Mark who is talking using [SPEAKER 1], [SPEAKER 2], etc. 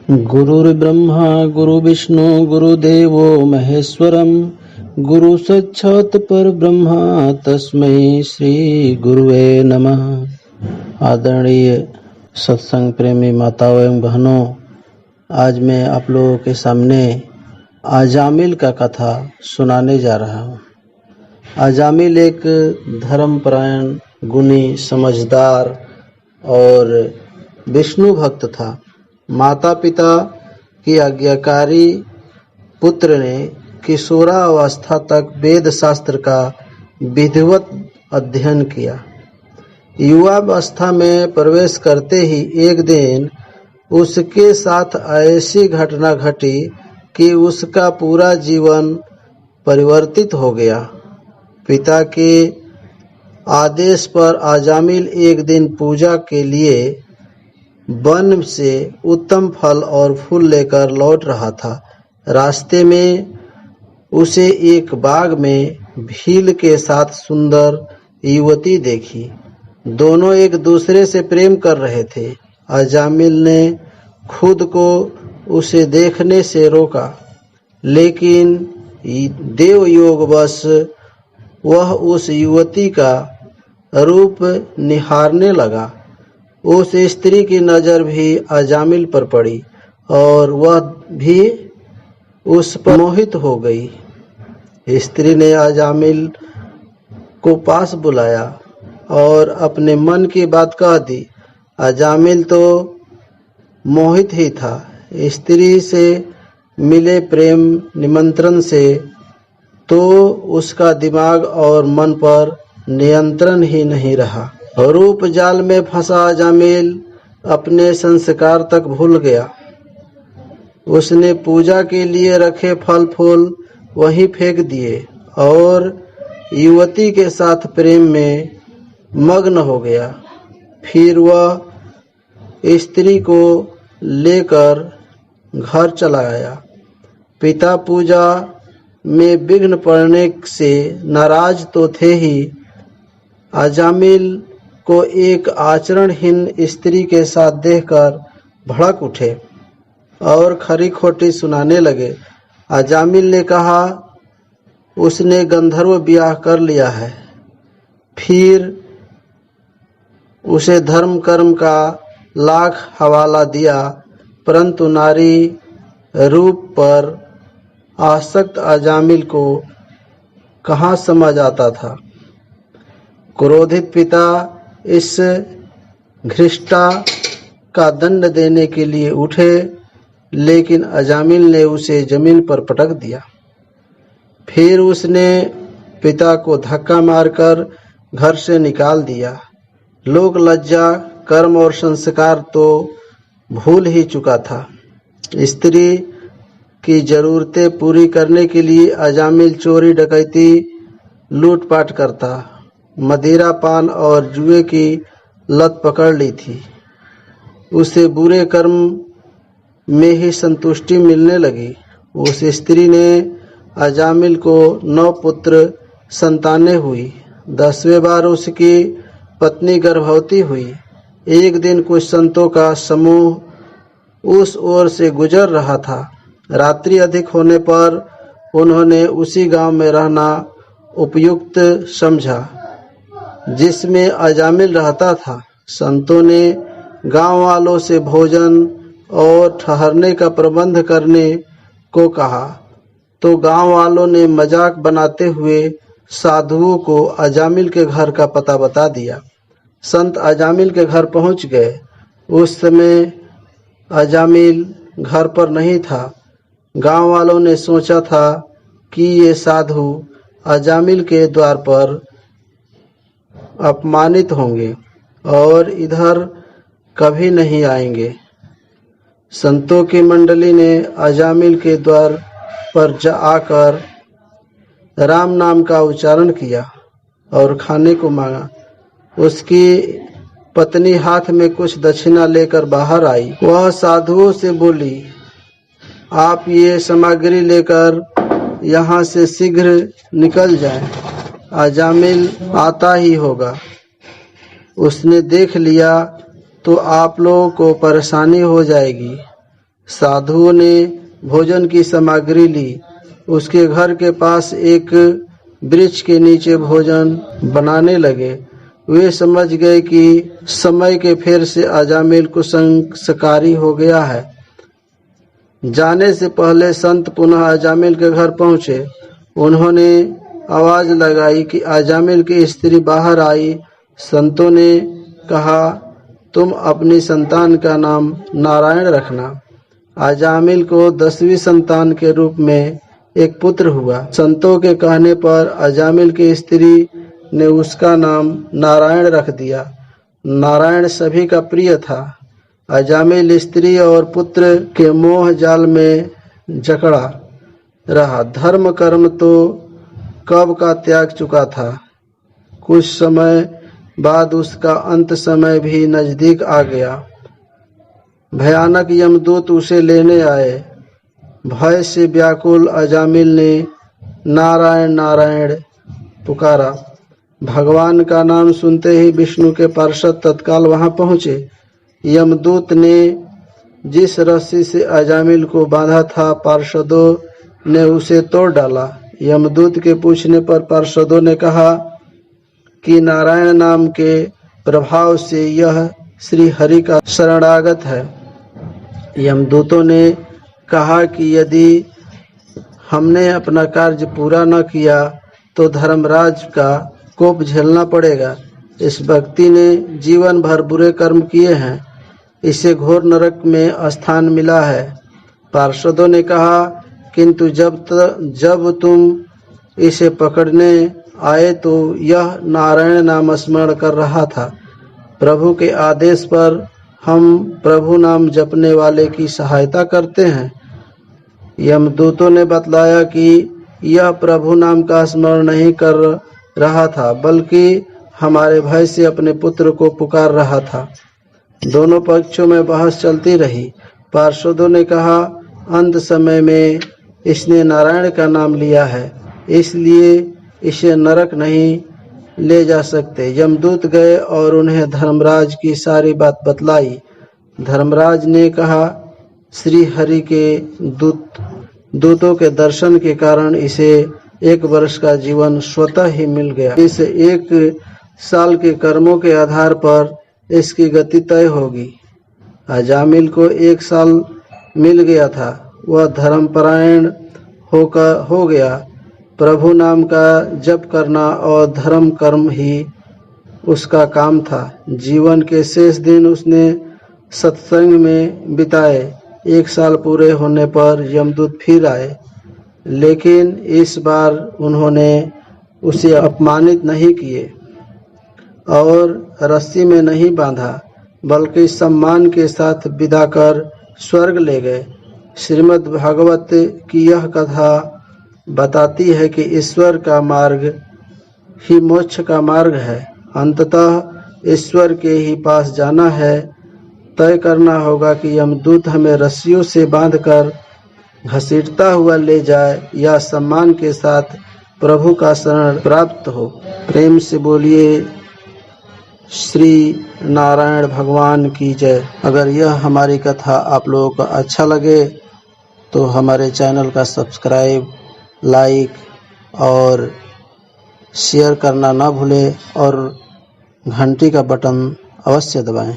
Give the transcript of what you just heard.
[SPEAKER 1] गुरुर्ब्रह्मा गुरुविष्णु गुरुदेवो महेश्वरम् गुरु साक्षात् परब्रह्म तस्मै श्री गुरुवे नमः। आदरणीय सत्संग प्रेमी माताओं एवं बहनों, आज मैं आप लोगों के सामने अजामिल का कथा सुनाने जा रहा हूँ। अजामिल एक धर्मपरायण, गुणी, समझदार और विष्णु भक्त था। माता पिता की आज्ञाकारी पुत्र ने किशोरावस्था तक वेद शास्त्र का विधिवत अध्ययन किया। युवावस्था में प्रवेश करते ही एक दिन उसके साथ ऐसी घटना घटी कि उसका पूरा जीवन परिवर्तित हो गया। पिता के आदेश पर अजामिल एक दिन पूजा के लिए वन से उत्तम फल और फूल लेकर लौट रहा था। रास्ते में उसे एक बाग में भील के साथ सुंदर युवती देखी। दोनों एक दूसरे से प्रेम कर रहे थे। अजामिल ने खुद को उसे देखने से रोका, लेकिन देवयोगवश वह उस युवती का रूप निहारने लगा। उस स्त्री की नजर भी अजामिल पर पड़ी और वह भी उस पर मोहित हो गई। स्त्री ने अजामिल को पास बुलाया और अपने मन की बात कह दी। अजामिल तो मोहित ही था। स्त्री से मिले प्रेम निमंत्रण से तो उसका दिमाग और मन पर नियंत्रण ही नहीं रहा। रूप जाल में फंसा अजामिल अपने संस्कार तक भूल गया। उसने पूजा के लिए रखे फल फूल वहीं फेंक दिए और युवती के साथ प्रेम में मग्न हो गया। फिर वह स्त्री को लेकर घर चला आया। पिता पूजा में विघ्न पड़ने से नाराज तो थे ही, अजामिल को एक आचरणहीन स्त्री के साथ देखकर भड़क उठे और खरी खोटी सुनाने लगे। अजामिल ने कहा उसने गंधर्व ब्याह कर लिया है। फिर उसे धर्म कर्म का लाख हवाला दिया, परंतु नारी रूप पर आसक्त अजामिल को कहाँ समझ आता था। क्रोधित पिता इस घृष्टा का दंड देने के लिए उठे, लेकिन अजामिल ने उसे जमीन पर पटक दिया। फिर उसने पिता को धक्का मारकर घर से निकाल दिया। लोक लज्जा, कर्म और संस्कार तो भूल ही चुका था। स्त्री की जरूरतें पूरी करने के लिए अजामिल चोरी डकैती लूटपाट करता। मदिरा पान और जुए की लत पकड़ ली थी। उसे बुरे कर्म में ही संतुष्टि मिलने लगी। उस स्त्री ने अजामिल को 9 पुत्र संतानें हुई। 10वें बार उसकी पत्नी गर्भवती हुई। एक दिन कुछ संतों का समूह उस ओर से गुजर रहा था। रात्रि अधिक होने पर उन्होंने उसी गांव में रहना उपयुक्त समझा जिसमें अजामिल रहता था। संतों ने गांव वालों से भोजन और ठहरने का प्रबंध करने को कहा, तो गांव वालों ने मजाक बनाते हुए साधुओं को अजामिल के घर का पता बता दिया। संत अजामिल के घर पहुंच गए। उस समय अजामिल घर पर नहीं था। गांव वालों ने सोचा था कि ये साधु अजामिल के द्वार पर अपमानित होंगे और इधर कभी नहीं आएंगे। संतों की मंडली ने अजामिल के द्वार पर आकर राम नाम का उच्चारण किया और खाने को मांगा। उसकी पत्नी हाथ में कुछ दक्षिणा लेकर बाहर आई। वह साधुओं से बोली, आप ये सामग्री लेकर यहाँ से शीघ्र निकल जाएं। अजामिल आता ही होगा। उसने देख लिया तो आप लोगों को परेशानी हो जाएगी। साधुओं ने भोजन की सामग्री ली। उसके घर के पास एक वृक्ष के नीचे भोजन बनाने लगे। वे समझ गए कि समय के फेर से अजामिल को संस्कारी हो गया है। जाने से पहले संत पुनः अजामिल के घर पहुंचे। उन्होंने आवाज लगाई कि अजामिल की स्त्री बाहर आई। संतों ने कहा, तुम अपनी संतान का नाम नारायण रखना। अजामिल को 10वीं संतान के रूप में एक पुत्र हुआ। संतों के कहने पर अजामिल की स्त्री ने उसका नाम नारायण रख दिया। नारायण सभी का प्रिय था। अजामिल स्त्री और पुत्र के मोह जाल में जकड़ा रहा। धर्म कर्म तो कब का त्याग चुका था। कुछ समय बाद उसका अंत समय भी नजदीक आ गया। भयानक यमदूत उसे लेने आए। भय से व्याकुल अजामिल ने नारायण नारायण पुकारा। भगवान का नाम सुनते ही विष्णु के पार्षद तत्काल वहां पहुंचे। यमदूत ने जिस रस्सी से अजामिल को बांधा था, पार्षदों ने उसे तोड़ डाला। यमदूत के पूछने पर पार्षदों ने कहा कि नारायण नाम के प्रभाव से यह श्री हरि का शरणागत है। यमदूतों ने कहा कि यदि हमने अपना कार्य पूरा न किया तो धर्मराज का कोप झेलना पड़ेगा। इस व्यक्ति ने जीवन भर बुरे कर्म किए हैं, इसे घोर नरक में स्थान मिला है। पार्षदों ने कहा, किंतु जब तुम इसे पकड़ने आए तो यह नारायण नाम स्मरण कर रहा था। प्रभु के आदेश पर हम प्रभु नाम जपने वाले की सहायता करते हैं। यमदूतों ने बतलाया कि यह प्रभु नाम का स्मरण नहीं कर रहा था, बल्कि हमारे भय से अपने पुत्र को पुकार रहा था। दोनों पक्षों में बहस चलती रही। पार्षदों ने कहा, अंत समय में इसने नारायण का नाम लिया है, इसलिए इसे नरक नहीं ले जा सकते। यमदूत गए और उन्हें धर्मराज की सारी बात बतलाई। धर्मराज ने कहा, श्री हरि के दूतों के दर्शन के कारण इसे 1 वर्ष का जीवन स्वतः ही मिल गया। इस 1 साल के कर्मों के आधार पर इसकी गति तय होगी। अजामिल को 1 साल मिल गया था। वह धर्मपरायण हो गया। प्रभु नाम का जप करना और धर्म कर्म ही उसका काम था। जीवन के शेष दिन उसने सत्संग में बिताए। 1 साल पूरे होने पर यमदूत फिर आए, लेकिन इस बार उन्होंने उसे अपमानित नहीं किए और रस्सी में नहीं बांधा, बल्कि सम्मान के साथ विदा कर स्वर्ग ले गए। श्रीमद् भागवत की यह कथा बताती है कि ईश्वर का मार्ग ही मोक्ष का मार्ग है। अंततः ईश्वर के ही पास जाना है। तय करना होगा कि यमदूत हमें रस्सियों से बांधकर घसीटता हुआ ले जाए या सम्मान के साथ प्रभु का शरण प्राप्त हो। प्रेम से बोलिए श्री नारायण भगवान की जय। अगर यह हमारी कथा आप लोगों को अच्छा लगे तो हमारे चैनल का सब्सक्राइब, लाइक और शेयर करना ना भूलें और घंटी का बटन अवश्य दबाएं।